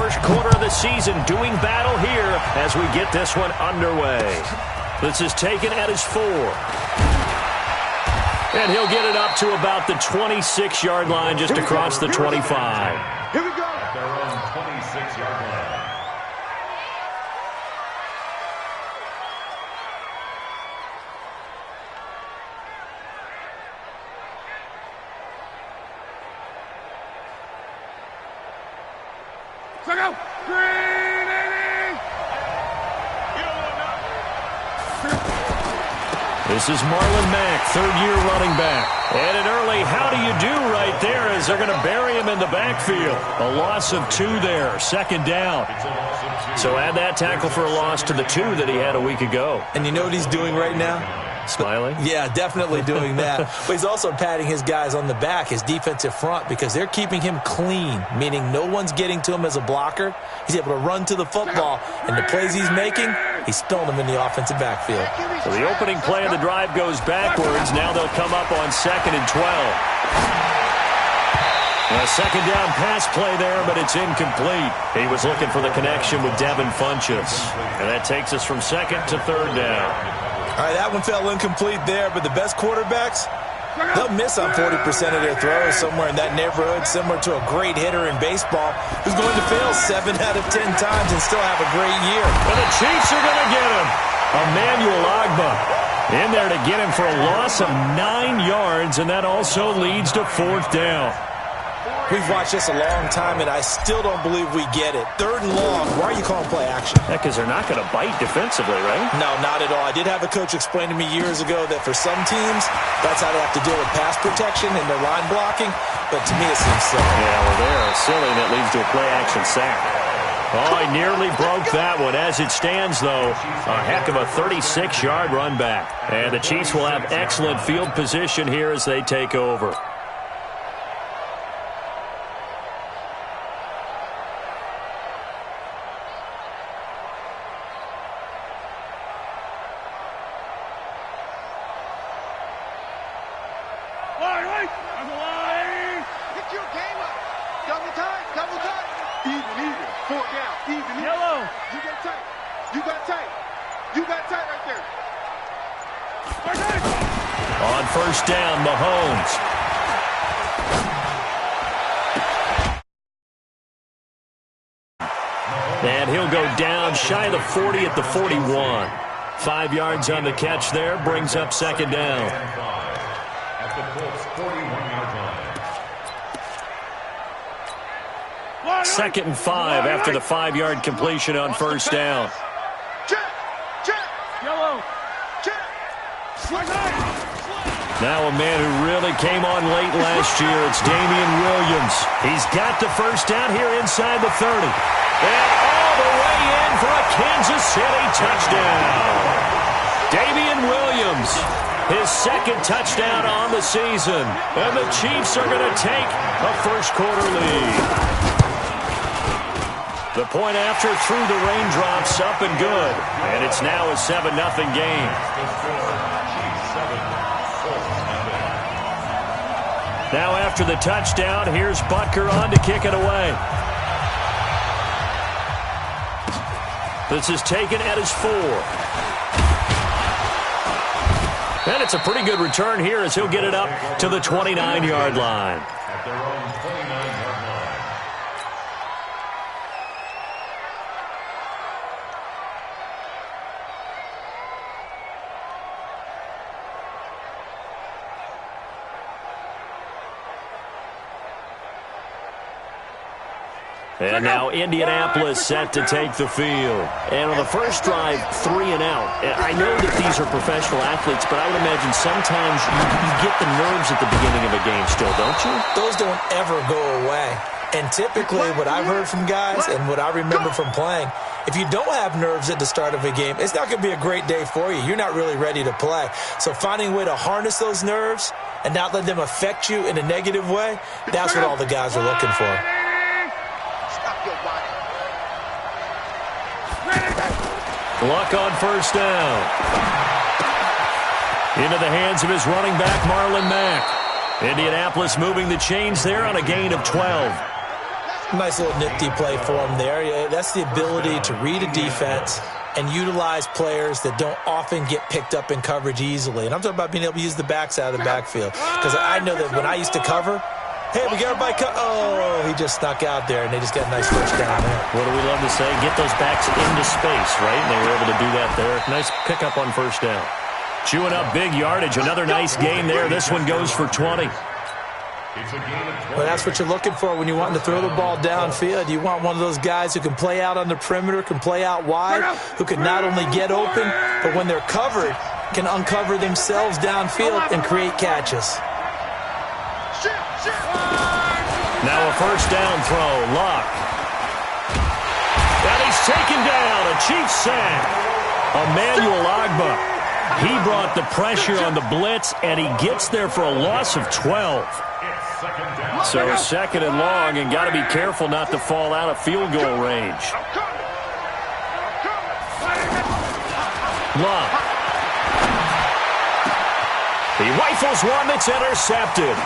first quarter of the season doing battle here as we get this one underway. This is taken at his 4. And he'll get it up to about the 26-yard line, just across the 25. Here we go. At their own 26-yard line. Check out. This is Marlon Mack, third-year running back. And an early how do you do right there as they're going to bury him in the backfield. A loss of 2 there, second down. So add that tackle for a loss to the 2 that he had a week ago. And you know what he's doing right now? Smiling? Yeah, definitely doing that. But he's also patting his guys on the back, his defensive front, because they're keeping him clean, meaning no one's getting to him as a blocker. He's able to run to the football, and the plays he's making, he's spilling them in the offensive backfield. So the opening play of the drive goes backwards. Now they'll come up on 2nd and 12. A second down pass play there, but it's incomplete. He was looking for the connection with Devin Funchess. And that takes us from 2nd to 3rd down. All right, that one fell incomplete there, but the best quarterbacks, they'll miss on 40% of their throws, somewhere in that neighborhood, similar to a great hitter in baseball who's going to fail 7 out of 10 times and still have a great year. And the Chiefs are going to get him. Emmanuel Ogbah in there to get him for a loss of 9 yards, and that also leads to 4th down. We've watched this a long time, and I still don't believe we get it. 3rd and long, why are you calling play action? Yeah, because they're not going to bite defensively, right? No, not at all. I did have a coach explain to me years ago that for some teams, that's how they have to deal with pass protection and their line blocking, but to me it seems silly. Yeah, well, they're silly, and it leads to a play-action sack. Oh, he nearly broke that one. As it stands, though, a heck of a 36-yard run back. And the Chiefs will have excellent field position here as they take over. On 1st down, Mahomes. And he'll go down shy of the 40 at the 41. 5 yards on the catch there, brings up 2nd down. At the Colts 41-yard line. 2nd and 5 after the 5-yard completion on 1st down. Now a man who really came on late last year, it's Damian Williams. He's got the 1st down here inside the 30. And all the way in for a Kansas City touchdown. Damian Williams, his 2nd touchdown on the season. And the Chiefs are going to take a first quarter lead. The point after through the raindrops, up and good. And it's now a 7-0 game. Now after the touchdown, here's Butker on to kick it away. This is taken at his 4. And it's a pretty good return here as he'll get it up to the 29-yard line. At their own 29-yard line. And now Indianapolis set to take the field. And on the first drive, 3 and out. I know that these are professional athletes, but I would imagine sometimes you get the nerves at the beginning of a game still, don't you? Those don't ever go away. And typically what I've heard from guys and what I remember from playing, if you don't have nerves at the start of a game, it's not going to be a great day for you. You're not really ready to play. So finding a way to harness those nerves and not let them affect you in a negative way, that's what all the guys are looking for. Luck on 1st down. Into the hands of his running back, Marlon Mack. Indianapolis moving the chains there on a gain of 12. Nice little nifty play for him there. That's the ability to read a defense and utilize players that don't often get picked up in coverage easily. And I'm talking about being able to use the backside of the backfield. Because I know that when I used to cover, hey, we got everybody oh, he just snuck out there, and they just got a nice first down there. What do we love to say? Get those backs into space, right? And they were able to do that there. Nice pickup on first down. Chewing up big yardage. Another nice gain there. This one goes for 20. Well, that's what you're looking for when you want to throw the ball downfield. You want one of those guys who can play out on the perimeter, can play out wide, who can not only get open, but when they're covered, can uncover themselves downfield and create catches. Now a first down throw. Luck. And he's taken down. A Chiefs sack. Emmanuel Ogbah. He brought the pressure on the blitz, and he gets there for a loss of 12. So second and long, and got to be careful not to fall out of field goal range. Luck. He rifles one that's intercepted.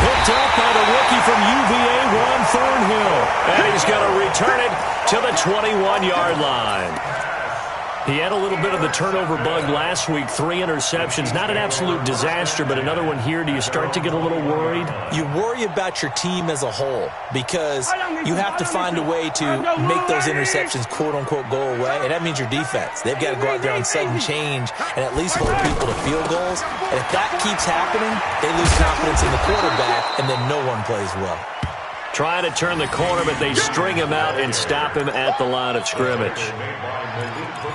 Picked up by the rookie from UVA, Juan Thornhill. And he's going to return it to the 21-yard line. He had a little bit of the turnover bug last week, 3 interceptions. Not an absolute disaster, but another one here. Do you start to get a little worried? You worry about your team as a whole because you have to find a way to make those interceptions, quote-unquote, go away, and that means your defense. They've got to go out there on sudden change and at least hold people to field goals. And if that keeps happening, they lose confidence in the quarterback, and then no one plays well. Trying to turn the corner, but they string him out and stop him at the line of scrimmage.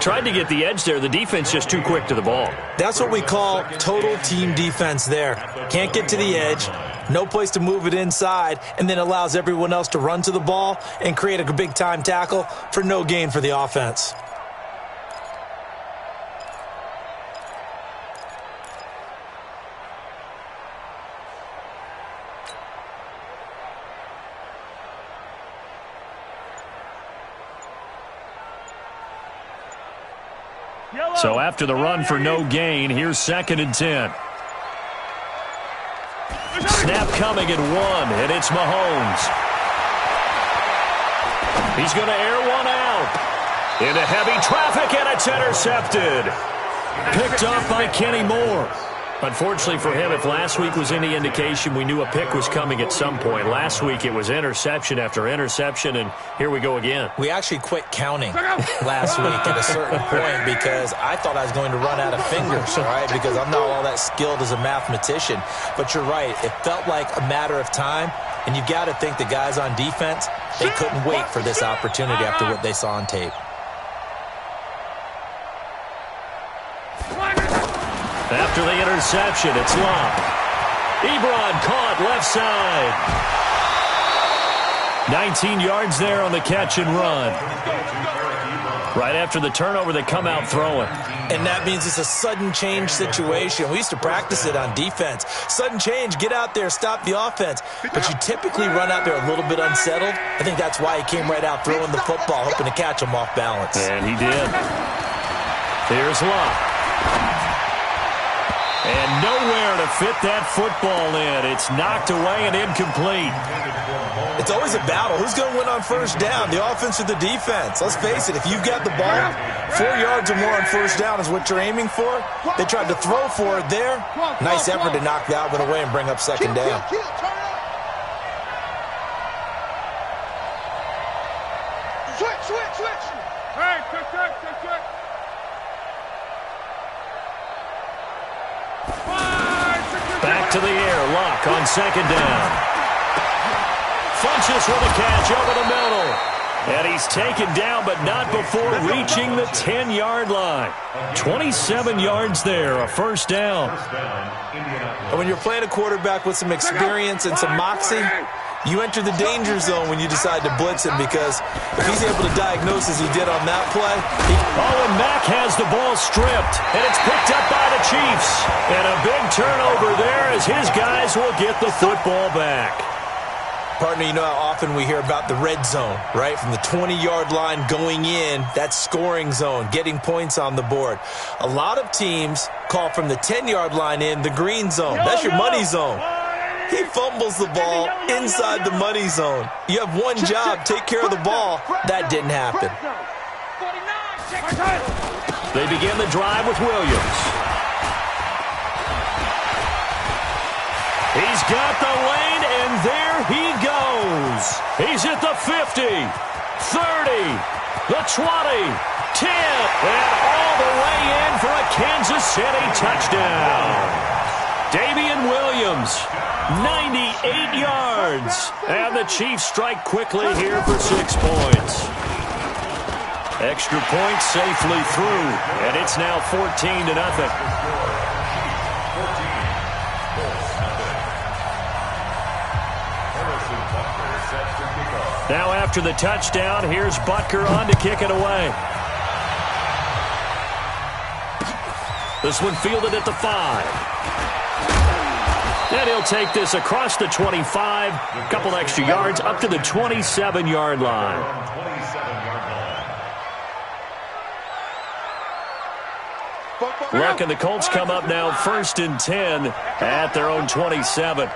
Tried to get the edge there. The defense just too quick to the ball. That's what we call total team defense there. Can't get to the edge, no place to move it inside, and then allows everyone else to run to the ball and create a big-time tackle for no gain for the offense. So after the run for no gain, here's 2nd and 10. Snap coming at 1, and it's Mahomes. He's going to air one out. Into heavy traffic, and it's intercepted. Picked up by Kenny Moore. Unfortunately for him, if last week was any indication, we knew a pick was coming at some point. Last week it was interception after interception, and here we go again. We actually quit counting last week at a certain point because I thought I was going to run out of fingers, all right, because I'm not all that skilled as a mathematician. But you're right. It felt like a matter of time, and you've got to think the guys on defense, they couldn't wait for this opportunity after what they saw on tape. After the interception, it's Locke. Ebron caught left side. 19 yards there on the catch and run. Right after the turnover, they come out throwing. And that means it's a sudden change situation. We used to practice it on defense. Sudden change, get out there, stop the offense. But you typically run out there a little bit unsettled. I think that's why he came right out throwing the football, hoping to catch him off balance. And he did. Here's Locke. And nowhere to fit that football in. It's knocked away and incomplete. It's always a battle. Who's going to win on first down, the offense or the defense? Let's face it, if you've got the ball, 4 yards or more on first down is what you're aiming for. They tried to throw for it there. Nice effort to knock that one away and bring up second down. Switch. Hey, quick. Back to the air. Locke on second down. Funches with a catch over the middle. And he's taken down, but not before reaching the 10-yard line. 27 yards there, a first down. And when you're playing a quarterback with some experience and some moxie, you enter the danger zone when you decide to blitz him, because if he's able to diagnose as he did on that play. And Mack has the ball stripped, and it's picked up by the Chiefs. And a big turnover there as his guys will get the football back. Partner, you know how often we hear about the red zone, right? From the 20-yard line going in, that's scoring zone, getting points on the board. A lot of teams call from the 10-yard line in the green zone. That's your money zone. He fumbles the ball inside the money zone. You have one job, take care of the ball. That didn't happen. They begin the drive with Williams. He's got the lane, and there he goes. He's at the 50, 30, the 20, 10, and all the way in for a Kansas City touchdown. Damian Williams, 98 yards. And the Chiefs strike quickly here for 6 points. Extra point safely through, and it's now 14-0. Now after the touchdown, here's Butker on to kick it away. This one fielded at the 5. And he'll take this across the 25, a couple extra yards, up to the 27-yard line. Luck and the Colts come up now 1st and 10 at their own 27.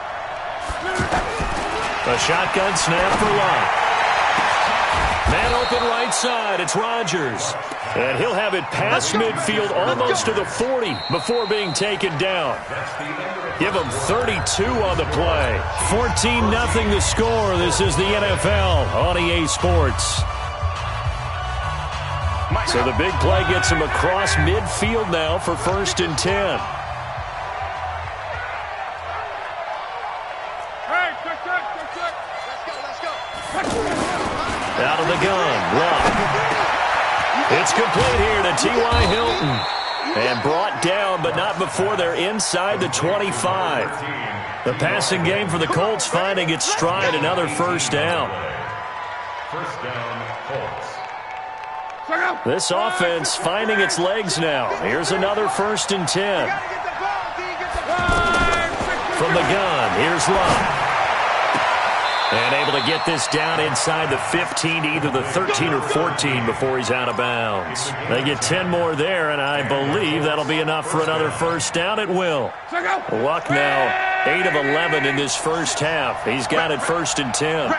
A shotgun snap for Luck. Man open right side, it's Rodgers. And he'll have it past midfield almost to the 40 before being taken down. Give him 32 on the play. 14-0 the score. This is the NFL on EA Sports. So the big play gets him across midfield now for 1st and 10. Out of the gun, Luck. It's complete here to T.Y. Hilton. And brought down, but not before they're inside the 25. The passing game for the Colts finding its stride, another 1st down. First down, Colts. This offense finding its legs now. Here's another 1st and 10. From the gun, here's Luck. And able to get this down inside the 15, either the 13 or 14 before he's out of bounds. They get 10 more there, and I believe that'll be enough for another 1st down. It will. Luck now 8 of 11 in this first half. He's got it 1st and 10.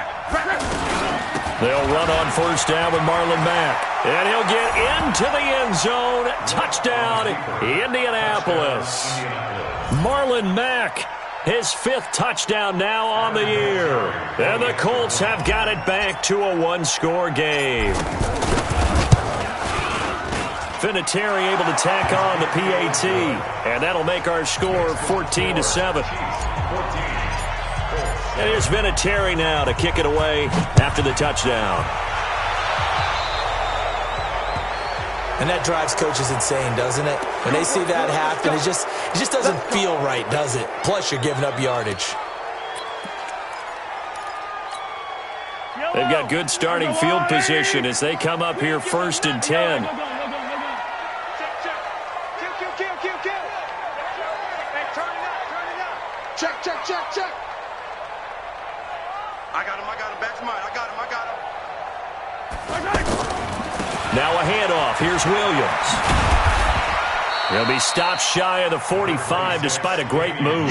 They'll run on 1st down with Marlon Mack. And he'll get into the end zone. Touchdown, Indianapolis. Marlon Mack, his 5th touchdown now on the year. And the Colts have got it back to a 1-score game. Vinatieri able to tack on the PAT. And that'll make our score 14-7. And here's Vinatieri now to kick it away after the touchdown. And that drives coaches insane, doesn't it? When they see that happen, it just doesn't feel right, does it? Plus, you're giving up yardage. They've got good starting field position as they come up here 1st and 10. Check. I got him. Back's mine. I got him. Now a handoff. Here's Williams. He'll be stopped shy of the 45 despite a great move.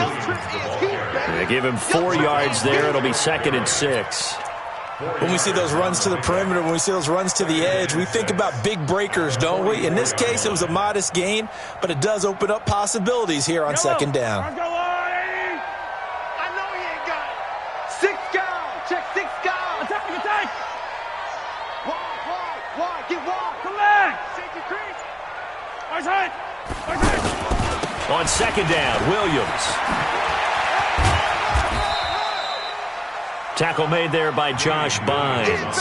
They give him 4 yards there. It'll be 2nd and 6. When we see those runs to the perimeter, when we see those runs to the edge, we think about big breakers, don't we? In this case, it was a modest gain, but it does open up possibilities here on 2nd down. I know he ain't got it. 6 guys. Check 6 guys. Attack. Wide. Get wide. Come back. Safety crease. Right. On 2nd down, Williams. Tackle made there by Josh Bynes.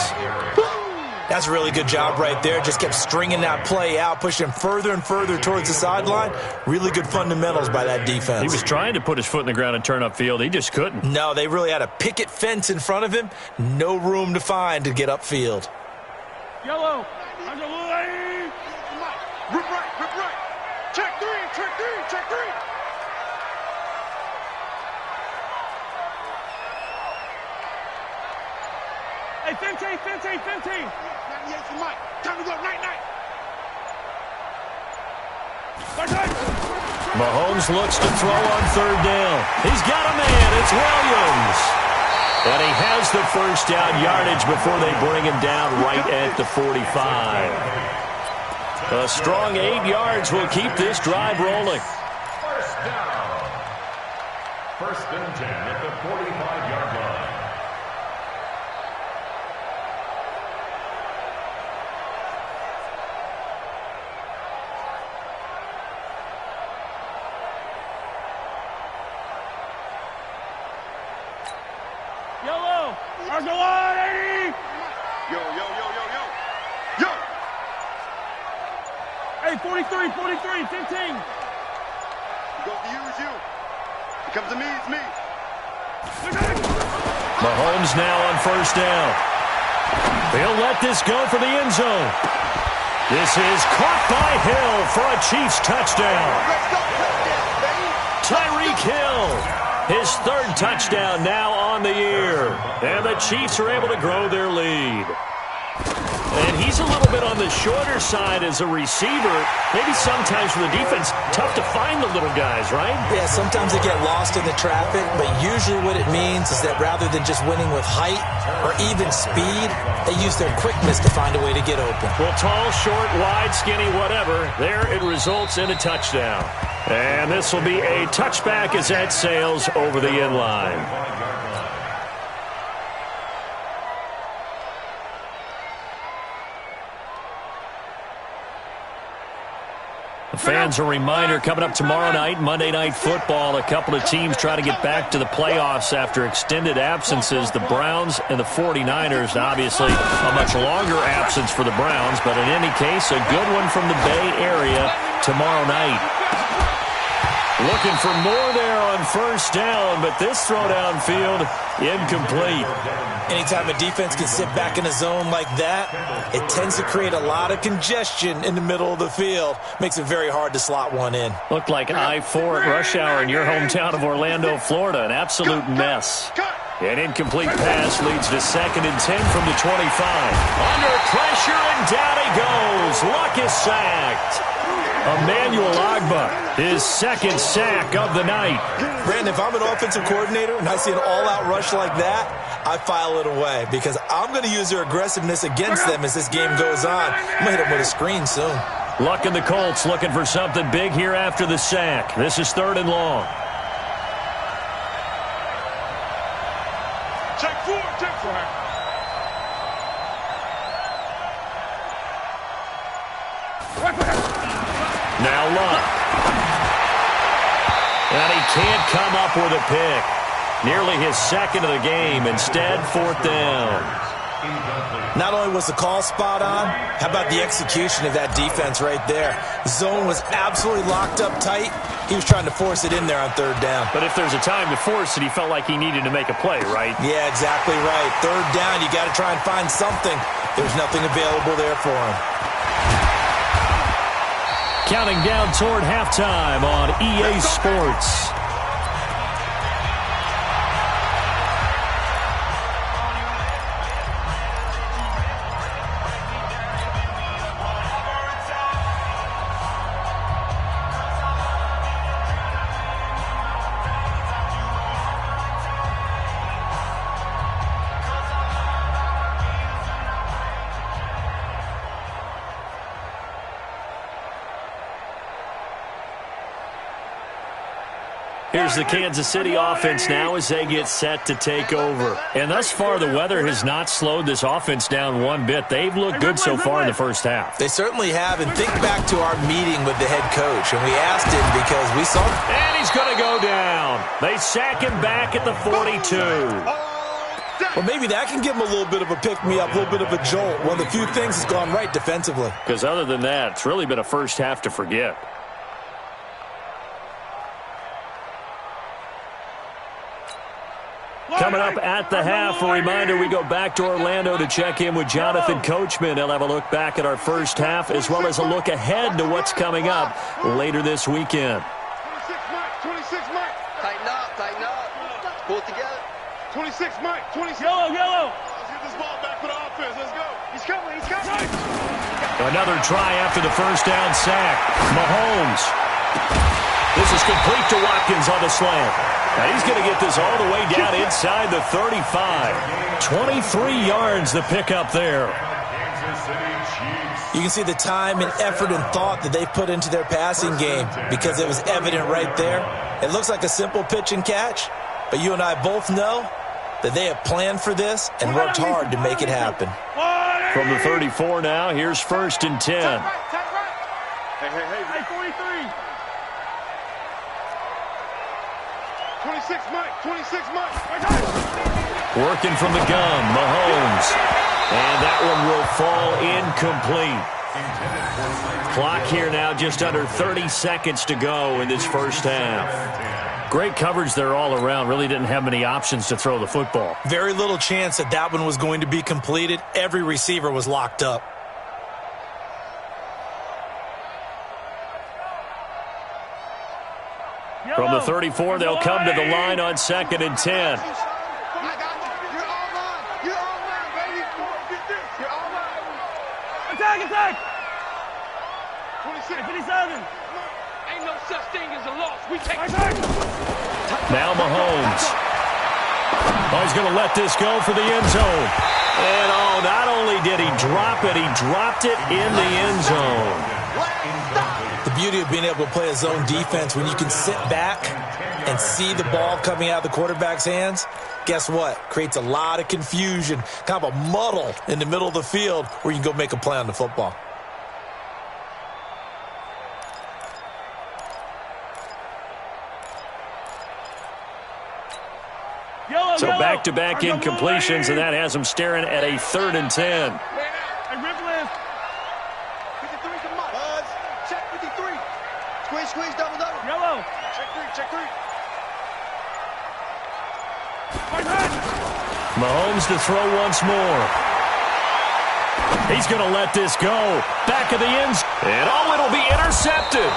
That's a really good job right there. Just kept stringing that play out, pushing him further and further towards the sideline. Really good fundamentals by that defense. He was trying to put his foot in the ground and turn upfield. He just couldn't. No, they really had a picket fence in front of him. No room to find to get upfield. Yellow. Rip right. Check 3. Hey, 15. 98 for Mike. Time to go, night. Mahomes looks to throw on third down. He's got a man. It's Williams. And he has the first down yardage before they bring him down right at the 45. A strong 8 yards will keep this drive rolling. First down. First and 10 at the 45-yard line. Yellow! Argo on, 80! Yo! Hey, 43, 15! He goes to you, it's you. He comes to me, it's me. Mahomes now on first down. He'll let this go for the end zone. This is caught by Hill for a Chiefs touchdown. Tyreek Hill, his third touchdown now on the year. And the Chiefs are able to grow their lead. And he's a little bit on the shorter side as a receiver. Maybe sometimes for the defense, tough to find the little guys, right? Yeah, sometimes they get lost in the traffic, but usually what it means is that rather than just winning with height or even speed, they use their quickness to find a way to get open. Well, tall, short, wide, skinny, whatever, there it results in a touchdown. And this will be a touchback as that sails over the end line. Fans, a reminder, coming up tomorrow night, Monday Night Football, a couple of teams try to get back to the playoffs after extended absences. The Browns and the 49ers, obviously a much longer absence for the Browns, but in any case, a good one from the Bay Area tomorrow night. Looking for more there on first down, but this throw downfield, incomplete. Anytime a defense can sit back in a zone like that, it tends to create a lot of congestion in the middle of the field. Makes it very hard to slot one in. Looked like I-4 at rush hour in your hometown of Orlando, Florida. An absolute mess. An incomplete pass leads to 2nd and 10 from the 25. Under pressure, and down he goes. Luck is sacked. Emmanuel Ogbah, his 2nd sack of the night. Brandon, if I'm an offensive coordinator and I see an all-out rush like that, I file it away because I'm going to use their aggressiveness against them as this game goes on. I'm going to hit them with a screen soon. Luck and the Colts looking for something big here after the sack. This is 3rd and long. Check 4. Now Luck. And he can't come up with a pick. Nearly his 2nd of the game. Instead, 4th down. Not only was the call spot on, how about the execution of that defense right there? Zone was absolutely locked up tight. He was trying to force it in there on 3rd down. But if there's a time to force it, he felt like he needed to make a play, right? Yeah, exactly right. 3rd down, you got to try and find something. There's nothing available there for him. Counting down toward halftime on EA Sports. Here's the Kansas City offense now as they get set to take over. And thus far, the weather has not slowed this offense down one bit. They've looked good so far in the first half. They certainly have. And think back to our meeting with the head coach. And we asked him because we saw... And he's going to go down. They sack him back at the 42. Well, maybe that can give him a little bit of a pick-me-up, a little bit of a jolt. One of the few things that's gone right defensively. Because other than that, it's really been a first half to forget. Coming up at the half, a reminder, we go back to Orlando to check in with Jonathan Coachman. He'll have a look back at our first half as well as a look ahead to what's coming up later this weekend. 26 Mike. Tighten up. Pull it together. 26 Mike. 26. Yellow. Let's get this ball back for the offense. Let's go. He's coming. Nice. Another try after the first down sack. Mahomes. This is complete to Watkins on the slant. Now he's going to get this all the way down inside the 35. 23 yards the pickup there. You can see the time and effort and thought that they've put into their passing game because it was evident right there. It looks like a simple pitch and catch, but you and I both know that they have planned for this and worked hard to make it happen. From the 34 now, here's 1st and 10. Hey, 43. 26, Mike. 26, Mike. Working from the gun, Mahomes. And that one will fall incomplete. Clock here now, just under 30 seconds to go in this first half. Great coverage there all around. Really didn't have many options to throw the football. Very little chance that that one was going to be completed. Every receiver was locked up. From the 34, they'll come to the line on 2nd and 10. Attack! 26, 57. Ain't no such thing as a loss. We take Now Mahomes. Oh, he's going to let this go for the end zone. And, oh, not only did he drop it, he dropped it in the end zone. The beauty of being able to play a zone defense when you can sit back and see the ball coming out of the quarterback's hands, guess what? Creates a lot of confusion, kind of a muddle in the middle of the field where you can go make a play on the football. So back-to-back incompletions, and that has them staring at a 3rd and 10. Squeeze, double. Yellow. Check three. Mahomes to throw once more. He's going to let this go. Back of the end zone. And, oh, it'll be intercepted.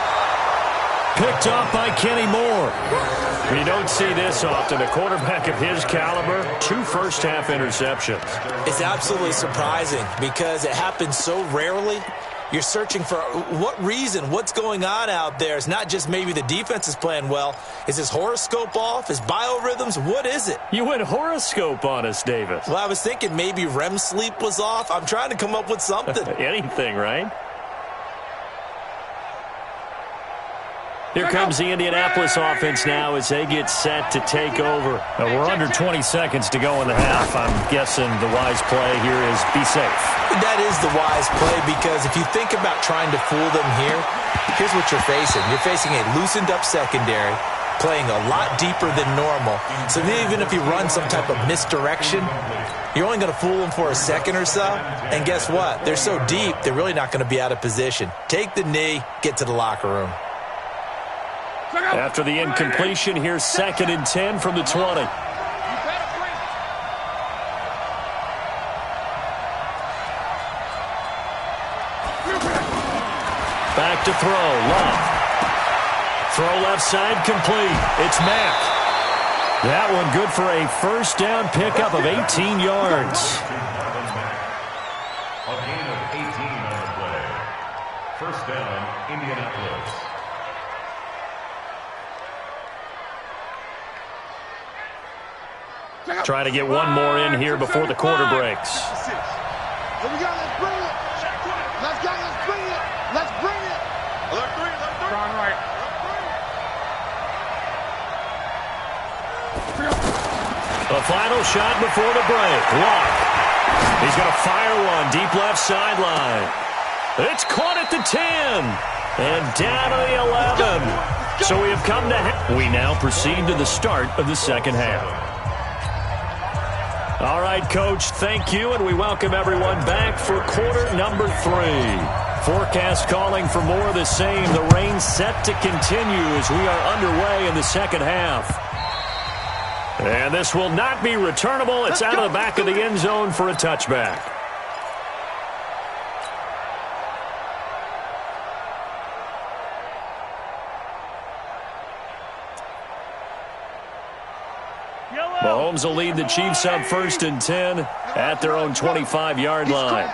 Picked off by Kenny Moore. We don't see this often. A quarterback of his caliber, 2 first-half interceptions. It's absolutely surprising because it happens so rarely. You're searching for what reason, what's going on out there. It's not just maybe the defense is playing well. Is his horoscope off? His biorhythms? What is it? You went horoscope on us, Davis. Well, I was thinking maybe REM sleep was off. I'm trying to come up with something. Anything, right? Here comes the Indianapolis offense now as they get set to take over. We're under 20 seconds to go in the half. I'm guessing the wise play here is be safe. That is the wise play because if you think about trying to fool them here, here's what you're facing. You're facing a loosened up secondary, playing a lot deeper than normal. So even if you run some type of misdirection, you're only going to fool them for a second or so. And guess what? They're so deep, they're really not going to be out of position. Take the knee, get to the locker room. After the incompletion, here's 2nd and 10 from the 20. Back to throw, Love. Throw left side, complete. It's Mack. That one good for a first down pickup of 18 yards. A gain of 18 on the play. First down, Indianapolis. Try to get one more in here before the quarter breaks. Here we go, let's bring it. Let's bring it. Alert three. Strong right. The final shot before the break. Lock. He's going to fire one deep left sideline. It's caught at the 10. And down to the 11. So we have come to... We now proceed to the start of the second half. All right, Coach, thank you, and we welcome everyone back for quarter number 3. Forecast calling for more of the same. The rain set to continue as we are underway in the second half. And this will not be returnable. It's out of the back of the end zone for a touchback. Mahomes will lead the Chiefs up 1st and 10 at their own 25-yard line.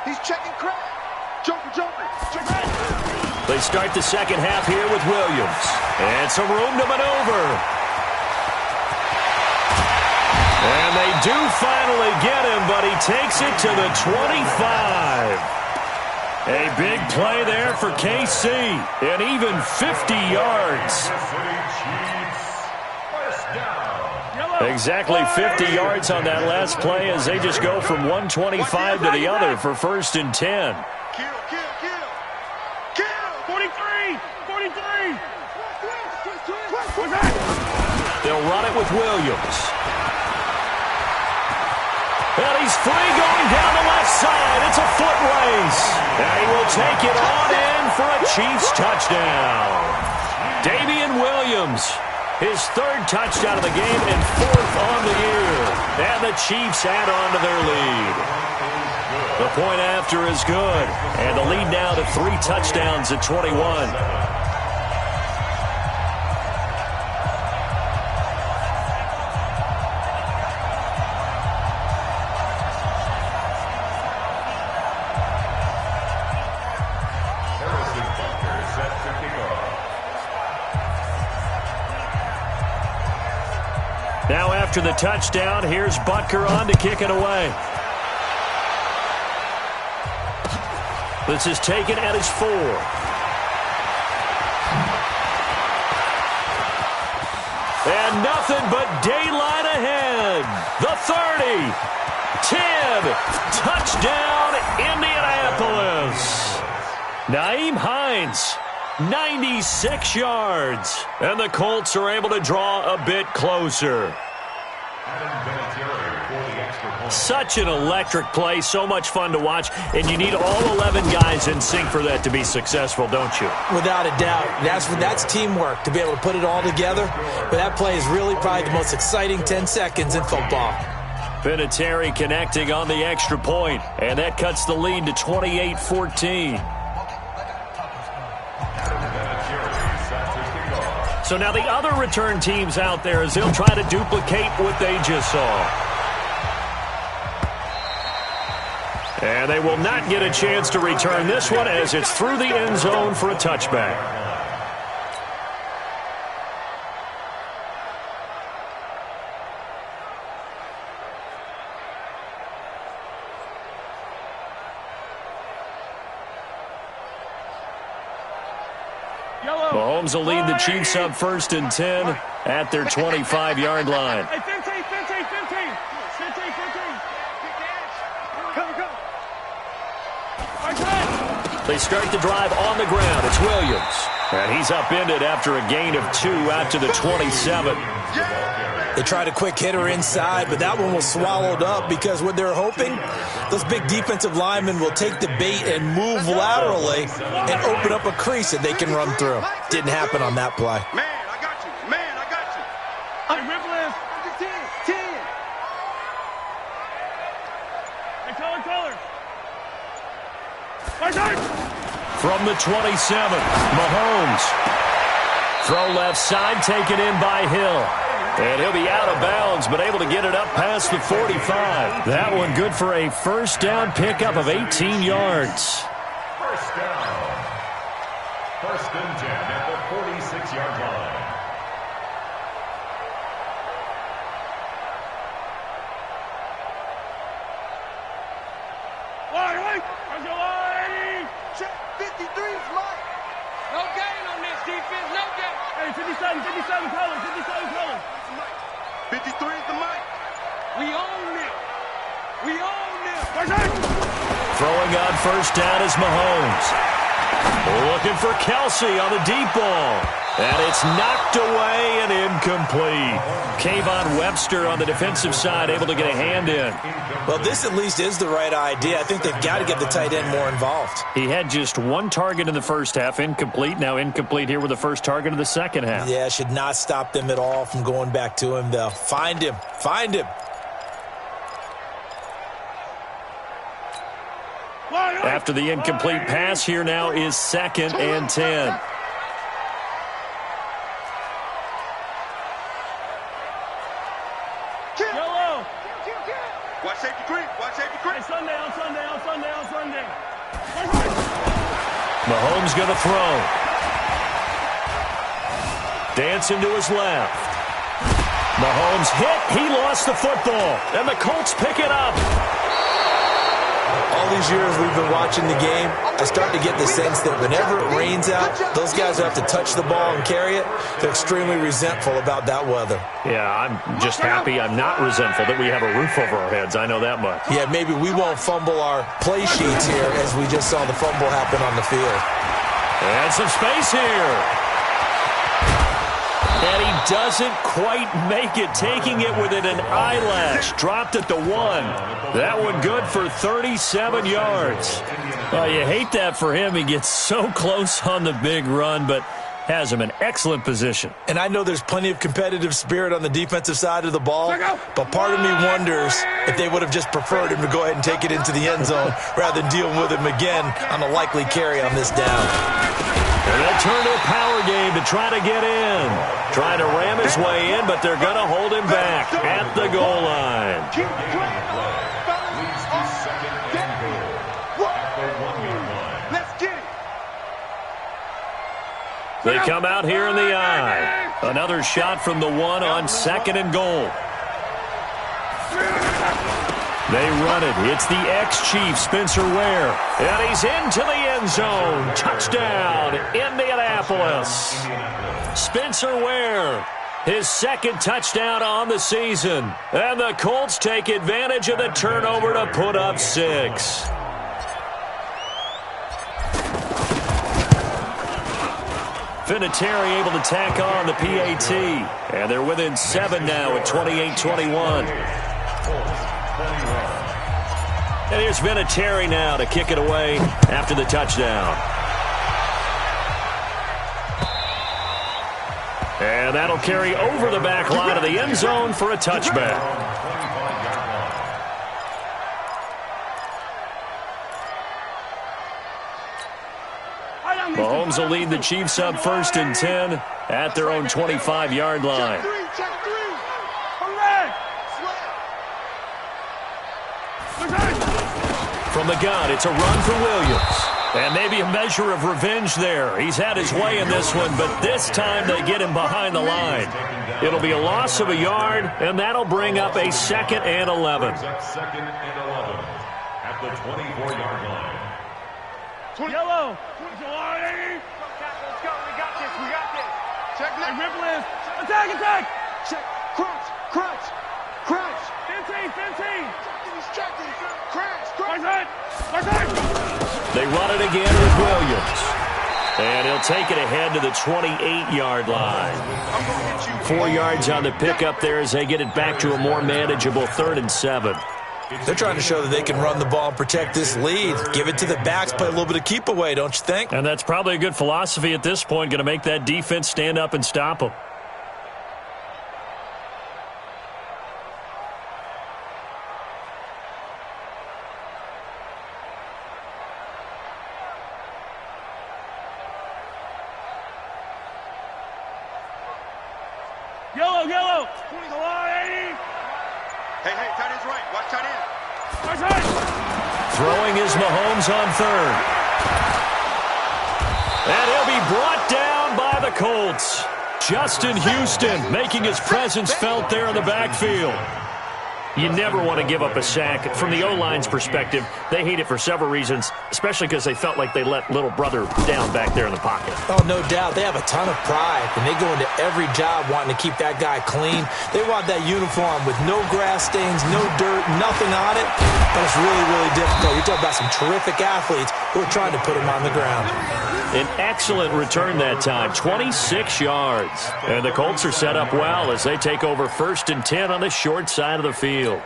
He's checking crack. Joker. They start the second half here with Williams. And some room to maneuver. And they do finally get him, but he takes it to the 25. A big play there for KC. And even 50 yards. Exactly 50 yards on that last play as they just go from 125 to the other for 1st and 10. Kill. 43. They'll run it with Williams. And he's free going down the left side. It's a foot race. And he will take it on in for a Chiefs touchdown. Damian Williams, his 3rd touchdown of the game and 4th on the year. And the Chiefs add on to their lead. The point after is good. And the lead now to 3 touchdowns at 21. Now after the touchdown, here's Butker on to kick it away. This is taken at his 4. And nothing but daylight ahead. The 30, 10, touchdown Indianapolis. Nyheim Hines, 96 yards. And the Colts are able to draw a bit closer. Such an electric play, so much fun to watch, and you need all 11 guys in sync for that to be successful, don't you? Without a doubt. That's teamwork, to be able to put it all together. But that play is really probably the most exciting 10 seconds in football. Vinatieri connecting on the extra point, and that cuts the lead to 28-14. So now the other return teams out there as they'll try to duplicate what they just saw. And they will not get a chance to return this one as it's through the end zone for a touchback. Mahomes will lead the Chiefs up 1st and 10 at their 25-yard line. Hey, 15. They start the drive on the ground. It's Williams. And he's upended after a gain of 2 out to the 27. They tried a quick hitter inside, but that one was swallowed up because what they're hoping, those big defensive linemen will take the bait and move laterally and open up a crease that they can run through. Didn't happen on that play. Man, I got you. Hey, Ripple, 10. Hey, color. From the 27, Mahomes. Throw left side, taken in by Hill. And he'll be out of bounds, but able to get it up past the 45. That one good for a first down pickup of 18 yards. First down. 1st and 10 at the 46-yard line. Wait. Where's your line? 53 is mine. No gain on this defense. No gain. Hey, 57 colors. 53 is the mic. We own them. Throwing on first down is Mahomes. Looking for Kelsey on the deep ball. And it's knocked away and incomplete. Kayvon Webster on the defensive side able to get a hand in. Well, this at least is the right idea. I think they've got to get the tight end more involved. He had just 1 target in the first half, incomplete. Now incomplete here with the first target of the second half. Yeah, should not stop them at all from going back to him, though. Find him. After the incomplete pass, here now is 2nd and 10. Watch safety creep. Hey, Sunday. Mahomes going to throw. Dancing to his left. Mahomes hit. He lost the football. And the Colts pick it up. All these years we've been watching the game, I start to get the sense that whenever it rains out, those guys who have to touch the ball and carry it, they're extremely resentful about that weather. Yeah, I'm just happy I'm not resentful that we have a roof over our heads. I know that much. Yeah, maybe we won't fumble our play sheets here as we just saw the fumble happen on the field. And some space here. And he doesn't quite make it, taking it within an eyelash. Dropped at the 1. That one good for 37 yards. Well, you hate that for him. He gets so close on the big run, but has him in excellent position. And I know there's plenty of competitive spirit on the defensive side of the ball, but part of me wonders if they would have just preferred him to go ahead and take it into the end zone rather than deal with him again on a likely carry on this down. And they'll turn to a power game to try to get in. Trying to ram his way in, but they're going to hold him back at the goal line. They come out here in the eye. Another shot from the 1 on 2nd and goal. They run it. It's the ex-Chief, Spencer Ware. And he's into the end zone. Touchdown, Indianapolis. Spencer Ware, his 2nd touchdown on the season. And the Colts take advantage of the turnover to put up 6. Vinatieri able to tack on the PAT. And they're within 7 now at 28-21. And here's Vinatieri now to kick it away after the touchdown. And that'll carry over the back line of the end zone for a touchback. Mahomes will lead the Chiefs up 1st and 10 at their own 25-yard line. From the gun, it's a run for Williams. And maybe a measure of revenge there. He's had his way in this one, but this time they get him behind the line. It'll be a loss of a yard, and that'll bring up a 2nd and 11. 2nd and 11 at the 24-yard line. Yellow. Let's go. We got this. Check left. Rip list. Attack. Check. Crunch. 15. Crash. They run it again with Williams. And he'll take it ahead to the 28-yard line. 4 yards on the pickup there as they get it back to a more manageable 3rd and 7. They're trying to show that they can run the ball and protect this lead. Give it to the backs, play a little bit of keep away, don't you think? And that's probably a good philosophy at this point, going to make that defense stand up and stop them. Yellow. 20 the line. Hey, tight end's right. Watch tight end. Throwing is Mahomes on 3rd. And he'll be brought down by the Colts. Justin Houston making his presence felt there in the backfield. You never want to give up a sack. From the O-line's perspective, they hate it for several reasons, especially because they felt like they let little brother down back there in the pocket. Oh, no doubt. They have a ton of pride, and they go into every job wanting to keep that guy clean. They want that uniform with no grass stains, no dirt, nothing on it. But it's really, really difficult. You're talking about some terrific athletes who are trying to put him on the ground. An excellent return that time, 26 yards. And the Colts are set up well as they take over 1st and 10 on the short side of the field.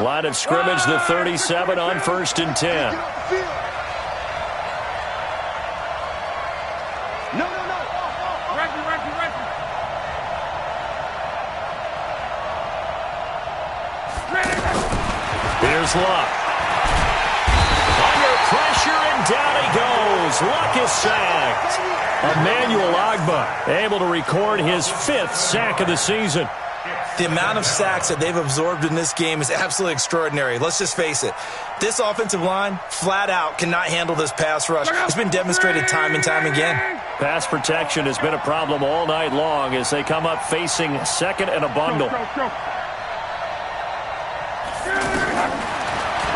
Line of scrimmage, the 37 on 1st and 10. No. Here's Luck. Under pressure, and down he goes. Luck is sacked. Emmanuel Ogbah able to record his 5th sack of the season. The amount of sacks that they've absorbed in this game is absolutely extraordinary. Let's just face it. This offensive line, flat out, cannot handle this pass rush. It's been demonstrated time and time again. Pass protection has been a problem all night long as they come up facing second and a bundle.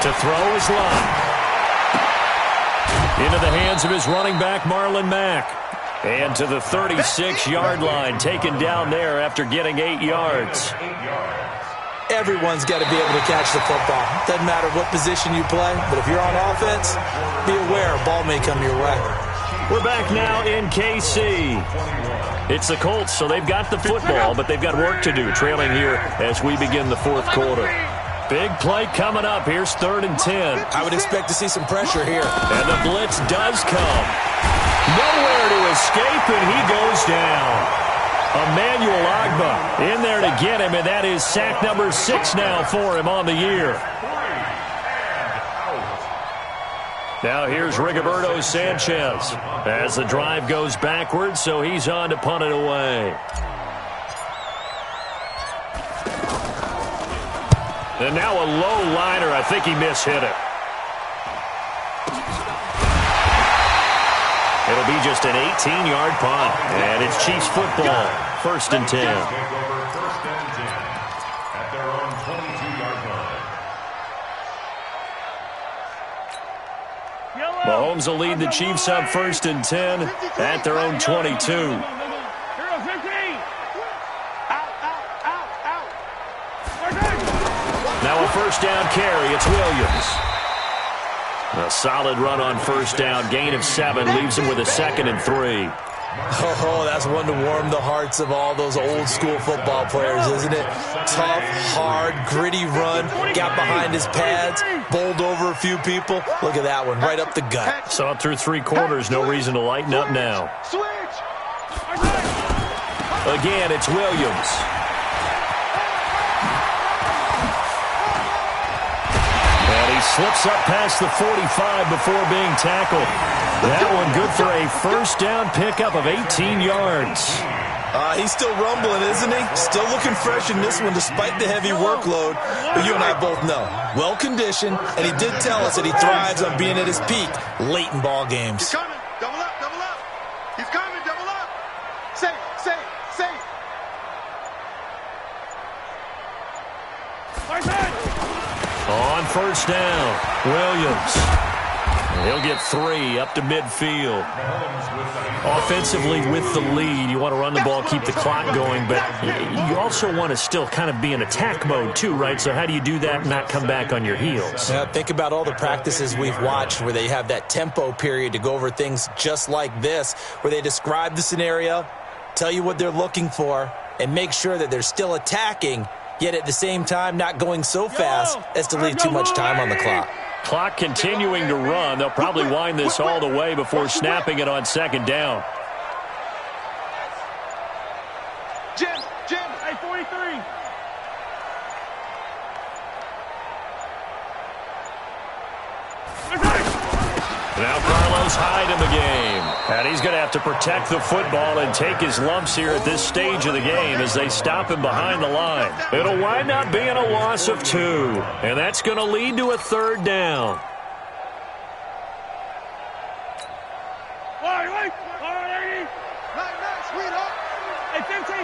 To throw is Lund. Into the hands of his running back, Marlon Mack. And to the 36-yard line, taken down there after getting 8 yards. Everyone's got to be able to catch the football. Doesn't matter what position you play, but if you're on offense, be aware a ball may come your way. We're back now in KC. It's the Colts, so they've got the football, but they've got work to do, trailing here as we begin the fourth quarter. Big play coming up. Here's 3rd and 10. I would expect to see some pressure here. And the blitz does come. Nowhere to escape, and he goes down. Emmanuel Ogbah in there to get him, and that is sack number 6 now for him on the year. Now here's Rigoberto Sanchez as the drive goes backwards, so he's on to punt it away. And now a low liner. I think he mishit it. It'll be just an 18-yard punt. And it's Chiefs football. 1st and 10. At their own 22-yard line. Mahomes will lead the Chiefs up 1st and 10 at their own 22. Now a 1st down carry. It's Williams. A solid run on 1st down. Gain of 7 leaves him with a 2nd and 3. Oh, that's one to warm the hearts of all those old-school football players, isn't it? Tough, hard, gritty run. Got behind his pads, bowled over a few people. Look at that one, right up the gut. Saw it through 3 quarters. No reason to lighten up now. Again, it's Williams. And he slips up past the 45 before being tackled. That one good for a 1st down pickup of 18 yards. He's still rumbling, isn't he? Still looking fresh in this one despite the heavy workload. But you and I both know, well-conditioned, and he did tell us that he thrives on being at his peak late in ball games. He's coming. Double up, double up. He's coming, double up. Safe, safe, safe. On 1st down, Williams. He'll get 3 up to midfield. Offensively with the lead, you want to run the ball, keep the clock going, but you also want to still kind of be in attack mode too, right? So how do you do that and not come back on your heels? Yeah, think about all the practices we've watched where they have that tempo period to go over things just like this, where they describe the scenario, tell you what they're looking for, and make sure that they're still attacking, yet at the same time not going so fast as to leave too much time on the clock. Clock continuing to run. They'll probably wind this all the way before snapping it on 2nd down. Jim, hey, 43. Now Carlos Hyde in the game. And he's going to have to protect the football and take his lumps here at this stage of the game as they stop him behind the line. It'll wind up being a loss of 2. And that's going to lead to a 3rd down. Right, sweetheart. Hey, 15.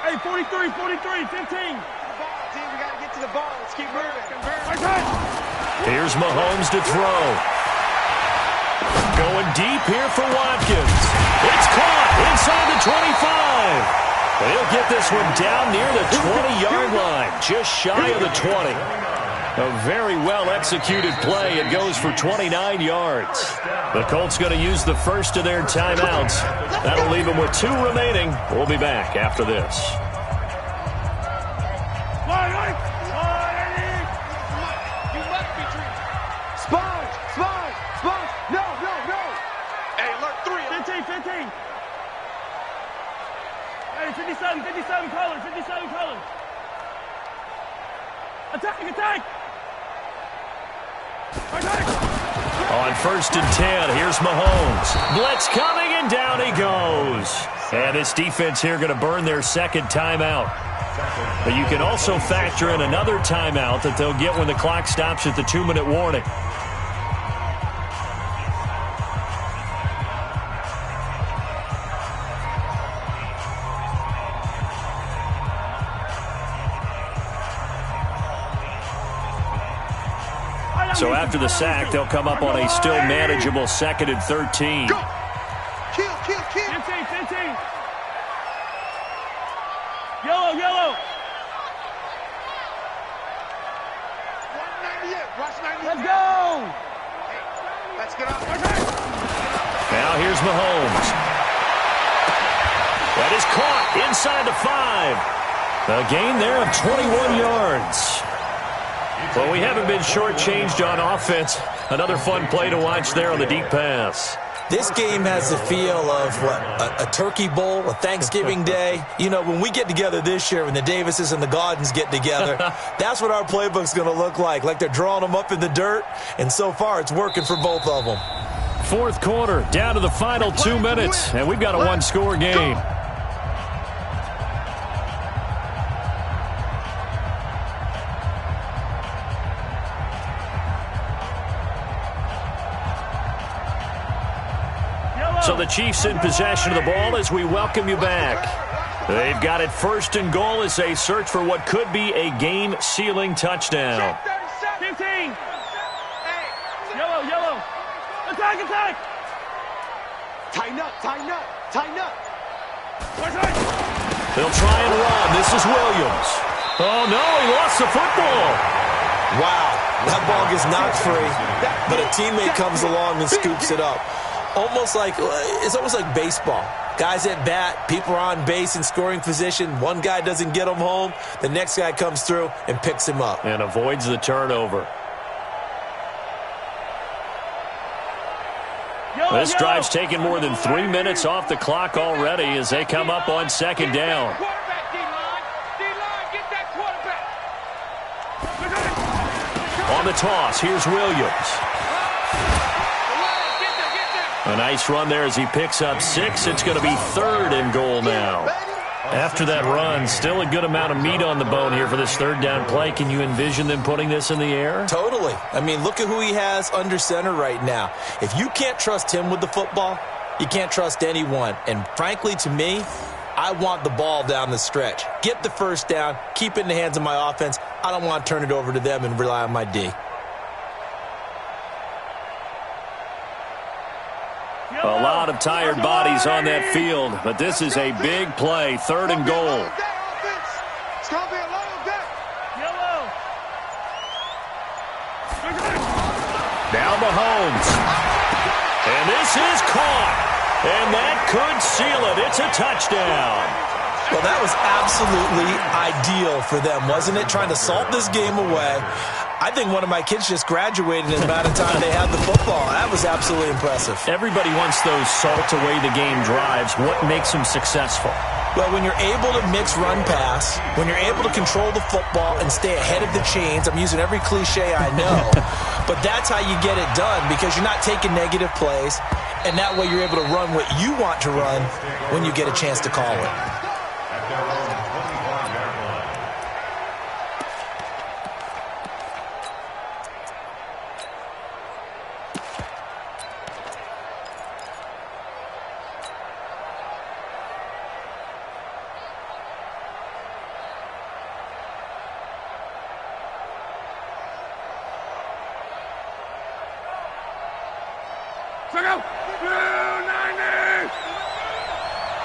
Hey, 43, 15. We got to get to the ball. Let's keep moving. Here's Mahomes to throw. Going deep here for Watkins. It's caught inside the 25. They'll get this one down near the 20-yard line, just shy of the 20. A very well-executed play. It goes for 29 yards. The Colts going to use the first of their timeouts. That'll leave them with 2 remaining. We'll be back after this. No. Hey, alert 3. 15. Hey, 57 colors. Attack. On 1st and 10, here's Mahomes. Blitz coming, and And down he goes. And this defense here going to burn their second timeout. But you can also factor in another timeout that they'll get when the clock stops at the 2-minute warning. So after the sack, they'll come up on a still manageable 2nd and 13. Go. Kill. 15. Yellow. 198. Watch 98. Let's go. Let's get up. Now here's Mahomes. That is caught inside the 5. A gain there of 21 yards. Well, we haven't been shortchanged on offense. Another fun play to watch there on the deep pass. This game has the feel of, a turkey bowl, a Thanksgiving day. You know, when we get together this year, when the Davises and the Gaudens get together, that's what our playbook's going to look like they're drawing them up in the dirt, and so far it's working for both of them. Fourth quarter, down to the final 2 minutes, and we've got a one-score game. So the Chiefs in possession of the ball as we welcome you back. They've got it 1st and goal as they search for what could be a game-sealing touchdown. 15. Yellow. Attack. Tighten up. They'll try and run. This is Williams. Oh, no, he lost the football. Wow, that ball gets knocked free, but a teammate comes along and scoops it up. It's almost like baseball. Guys at bat, people are on base in scoring position. One guy doesn't get him home. The next guy comes through and picks him up. And avoids the turnover. This drive's taken more than 3 minutes off the clock already as they come up on 2nd down. Quarterback, D-line, get that quarterback. On the toss, here's Williams. A nice run there as he picks up 6. It's going to be 3rd and goal now. After that run, still a good amount of meat on the bone here for this 3rd down play. Can you envision them putting this in the air? Totally. I mean, look at who he has under center right now. If you can't trust him with the football, you can't trust anyone. And frankly, to me, I want the ball down the stretch. Get the 1st down, keep it in the hands of my offense. I don't want to turn it over to them and rely on my D. A lot of tired bodies on that field, but this is a big play, 3rd and goal. It's going to be a long day. Yellow. Now Mahomes. And this is caught. And that could seal it. It's a touchdown. Well, that was absolutely ideal for them, wasn't it? Trying to salt this game away. I think one of my kids just graduated in the amount of time they had the football. That was absolutely impressive. Everybody wants those salt-away-the-game drives. What makes them successful? Well, when you're able to mix run-pass, when you're able to control the football and stay ahead of the chains, I'm using every cliche I know, but that's how you get it done because you're not taking negative plays, and that way you're able to run what you want to run when you get a chance to call it.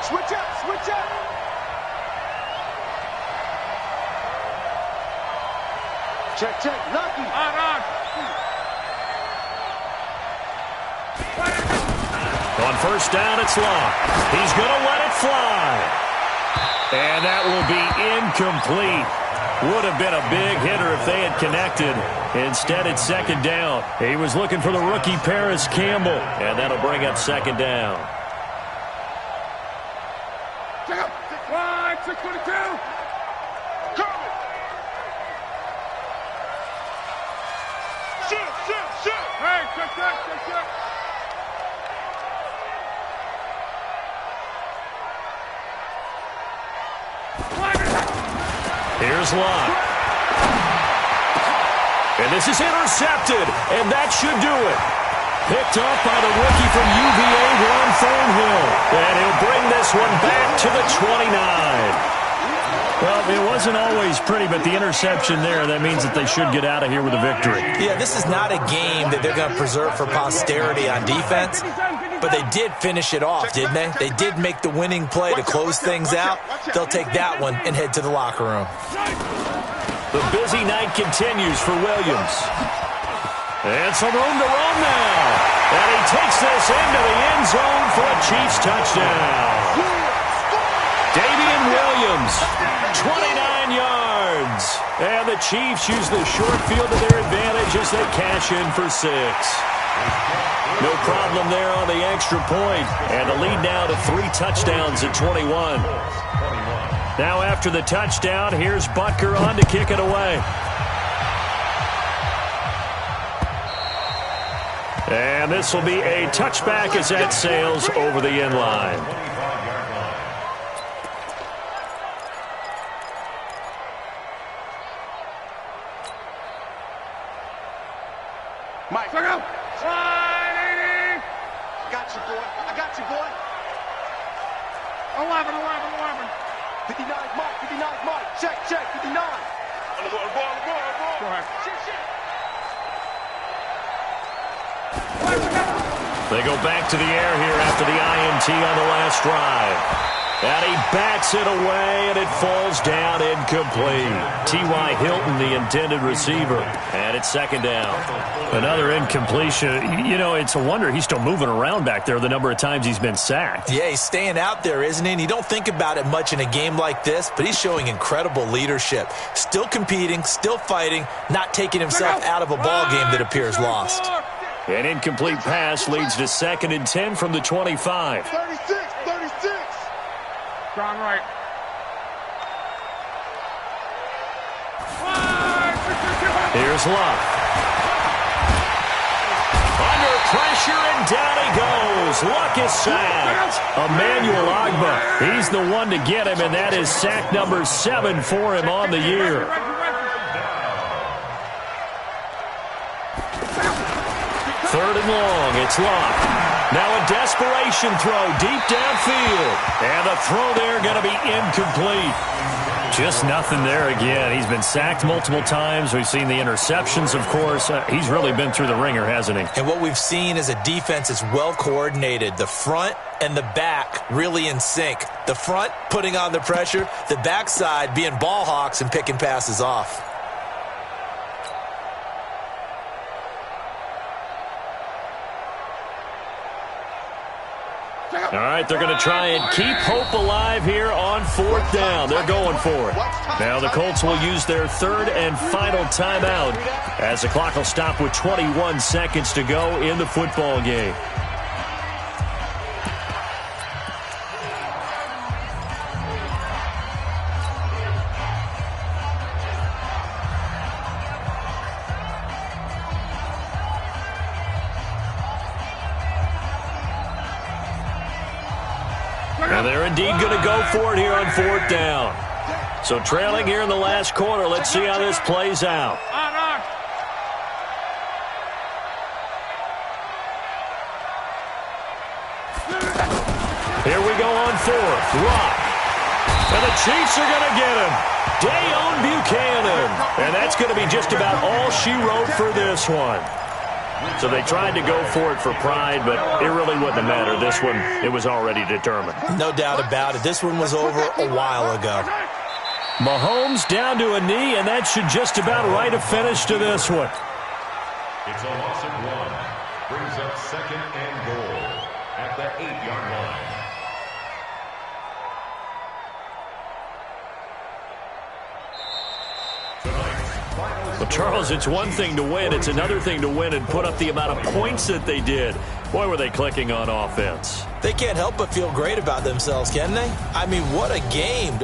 Switch up. Check. Lucky. On 1st down, it's locked. He's going to let it fly. And that will be incomplete. Would have been a big hitter if they had connected. Instead, it's 2nd down. He was looking for the rookie Paris Campbell. And that'll bring up 2nd down. Check up. 622. Shoot. Hey, check. Here's Locke. And this is intercepted, and that should do it. Picked up by the rookie from UVA, Juan Thornhill. And he'll bring this one back to the 29. Well, it wasn't always pretty, but the interception there, that means that they should get out of here with a victory. Yeah, this is not a game that they're going to preserve for posterity on defense, but they did finish it off, didn't they? They did make the winning play to close things out. They'll take that one and head to the locker room. The busy night continues for Williams. And some room to run now. And he takes this into the end zone for a Chiefs touchdown. Damian Williams, 29 yards. And the Chiefs use the short field to their advantage as they cash in for 6. No problem there on the extra point. And the lead now to 3 touchdowns at 21. Now after the touchdown, here's Butker on to kick it away. And this will be a touchback as that sails over the end line. Mike, go. Slide 80. Got you, boy. I got you, boy. 11. 59, Mike. 59, Mike. Check. 59. On the ball. Go ahead. Shit. They go back to the air here after the INT on the last drive. And he bats it away, and it falls down incomplete. T.Y. Hilton, the intended receiver. And it's second down. Another incompletion. You know, it's a wonder he's still moving around back there the number of times he's been sacked. Yeah, he's staying out there, isn't he? And you don't think about it much in a game like this, but he's showing incredible leadership. Still competing, still fighting, not taking himself out of a ball game that appears lost. An incomplete pass leads to 2nd and 10 from the 25. 36. Gone right. Here's Locke. Under pressure, and down he goes. Luck is sacked. Emmanuel Agba, he's the one to get him, and that is sack number 7 for him on the year. Third and long, it's Locke. Now a desperation throw deep downfield. And the throw there going to be incomplete. Just nothing there again. He's been sacked multiple times. We've seen the interceptions, of course. He's really been through the ringer, hasn't he? And what we've seen is a defense that's well coordinated. The front and the back really in sync. The front putting on the pressure. The backside being ball hawks and picking passes off. All right, they're going to try and keep hope alive here on 4th down. They're going for it. Now the Colts will use their 3rd and final timeout as the clock will stop with 21 seconds to go in the football game. And they're indeed going to go for it here on 4th down. So trailing here in the last quarter. Let's see how this plays out. Here we go on 4th. Locke. And the Chiefs are going to get him. Dayon Buchanan. And that's going to be just about all she wrote for this one. So they tried to go for it for pride, but it really wouldn't have mattered. This one, it was already determined. No doubt about it. This one was over a while ago. Mahomes down to a knee, and that should just about write a finish to this one. It's a loss of 1. Brings up 2nd and goal at the 8-yard line. Well, Charles, it's one thing to win. It's another thing to win and put up the amount of points that they did. Boy, were they clicking on offense. They can't help but feel great about themselves, can they? I mean, what a game.